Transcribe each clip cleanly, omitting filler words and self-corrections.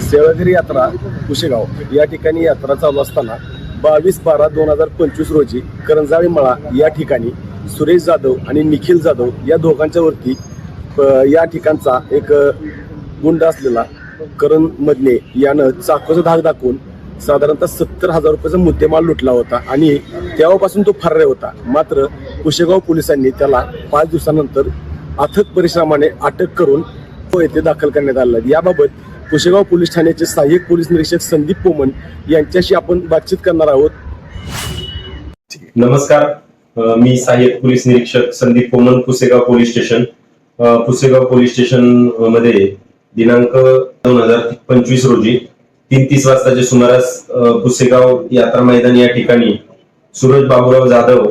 सेवागिरी यात्रा कुशेगाव या ठिकाणी यात्रा चालू असताना 22/12/2025 रोजी करंजाळी मळा या ठिकाणी सुरेश जाधव आणि निखिल जाधव या दोघांच्या वरती या ठिकाणचा एक गुंड असलेला करण मदने यानं चाकूचा धाक दाखवून साधारणतः 70,000 रुपयाचा मुद्देमाल लुटला होता आणि तेव्हापासून तो फरार होता. मात्र कुशेगाव पोलिसांनी त्याला 5 दिवसानंतर अथक परिश्रमाने अटक करून तो येथे दाखल करण्यात आला. याबाबत कुशेगाव पोलीस ठाण्याचे सहाय्यक पोलीस निरीक्षक संदीप पोमन यांच्याशी आपण बातचीत करणार आहोत. नमस्कार, मी सहाय्यक पोलीस निरीक्षक Sandeep Poman, Pusegaon police station. Pusegaon police station मध्ये दिनांक 2025 रोजी 3:30 वाजताच्या सुमारास पुसेगाव यात्रा मैदान या ठिकाणी सूरज बाबूराव जाधव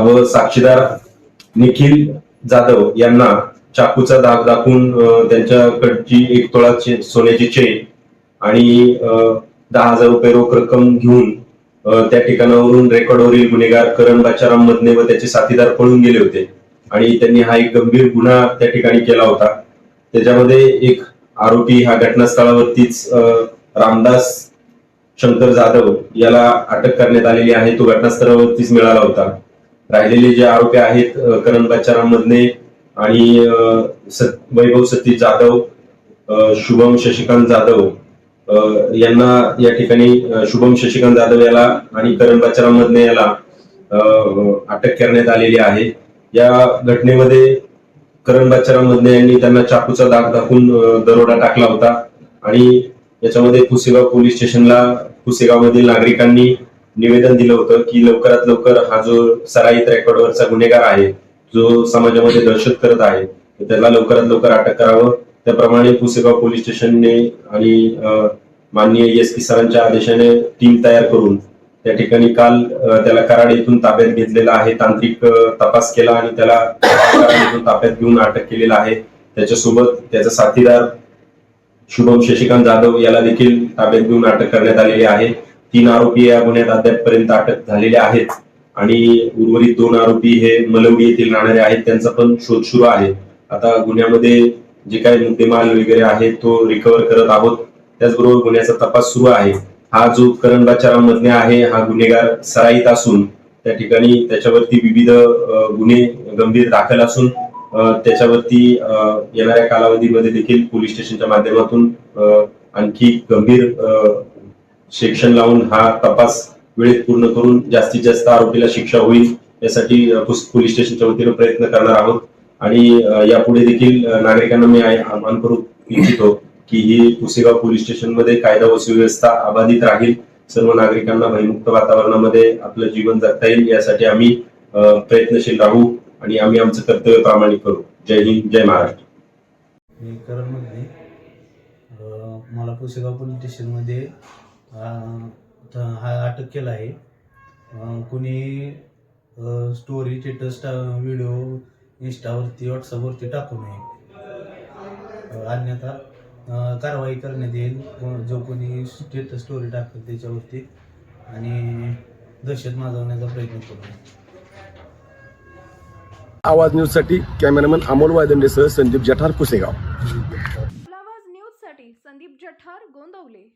व साक्षीदार निखिल जाधव यांना चाकूचा धाक दाखवून त्यांच्याकडची 1 तोळा सोन्याची चेन आणि 10,000 रुपये रोख रक्कम घेऊन त्या ठिकाणावरून रेकॉर्डवरील गुन्हेगार करण बाचाराम मदने व त्याचे साथीदार पळून गेले होते आणि त्यांनी हा एक गंभीर गुन्हा त्या ठिकाणी केला होता. त्याच्यामध्ये एक आरोपी हा घटनास्थळावरतीच रामदास शंकर जाधव याला अटक करण्यात आलेली आहे. तो घटनास्थळावरतीच मिळाला होता. राहिलेले जे आरोपी आहेत करण बाचाराम मदने आणि वैभव सतीश जाधव, शुभम शशिकांत जाधव यांना या ठिकाणी शुभम शशिकांत जाधव याला आणि करण बाचाराम मदने याला अटक करण्यात आलेली आहे. या घटनेमध्ये करण बाचाराम मदने यांनी त्यांना चाकूचा धाक दाखवून दरोडा टाकला होता आणि याच्यामध्ये पुसेगाव पोलीस स्टेशनला पुसेगावमधील नागरिकांनी निवेदन दिलं होतं की लवकरात लवकर हा जो सराईत रेकॉर्डवरचा गुन्हेगार आहे, जो समाजामध्ये दहशत करत आहे, त्याला लवकरात लवकर अटक करावं. त्याप्रमाणे पुसेगाव पोलीस स्टेशनने आणि माननीय एसपी सरांच्या आदेशाने टीम तयार करून त्या ठिकाणी काल त्याला कराड येथून ताब्यात घेतलेला आहे. तांत्रिक तपास केला आणि त्याला कराड येथून ताब्यात घेऊन अटक केलेला आहे. त्याच्यासोबत त्याचा साथीदार शुभम शशिकांत जाधव याला देखील ताब्यात घेऊन अटक करण्यात आलेली आहे. 3 आरोपी या गुन्ह्यात अद्यापपर्यंत अटक झालेले आहेत आणि उर्वरित 2 आरोपी हे मलवडी येथील राहणारे आहेत. त्यांचा पण शोध सुरू आहे. आता गुन्ह्यामध्ये जे काही मुद्देमाल वगैरे आहे तो रिकव्हर करत आहोत. त्याचबरोबर गुन्ह्याचा तपास सुरू आहे. हा जो करण बाचाराम मदने आहे हा गुन्हेगार सराईत असून त्या ठिकाणी त्याच्यावरती विविध गुन्हे गंभीर दाखल असून त्याच्यावरती येणाऱ्या कालावधीमध्ये देखील पोलीस स्टेशनच्या माध्यमातून आणखी गंभीर सेक्शन लावून हा तपास वेळेत पूर्ण करून जास्तीत जास्त आरोपीला शिक्षा होईल यासाठी पोलीस स्टेशनच्या वतीने प्रयत्न करणार आहोत. आणि यापुढे देखील नागरिकांना मी आवाहन करू इच्छितो की ही पुसेगाव पोलीस स्टेशन मध्ये कायदा व सुव्यवस्था अबाधित राहील. सर्व नागरिकांना भयमुक्त वातावरणामध्ये आपलं जीवन जगता येईल यासाठी आम्ही प्रयत्नशील राहू आणि आम्ही आमचं कर्तव्य प्रामाणिक करू. जय हिंद, जय महाराष्ट्र. मी करण मदने, मला पुसेगाव पोलीस स्टेशनमध्ये हा अटक केला आहे. कुणी स्टोरी, स्टेटस, व्हिडिओ इंस्टावरती, व्हॉट्सअपवरती टाकू नये, अन्यथा कारवाई करण्यात येईल. जो कोणी स्टेटस स्टोरी टाकतो त्याच्यावरती आणि दहशत माजवण्याचा प्रयत्न करू. आवाज न्यूज साठी कॅमेरामन अमोल वायदंडेसह संदीप जठार, पुसेगाव. आवाज न्यूज साठी संदीप जठार, गोंदवले.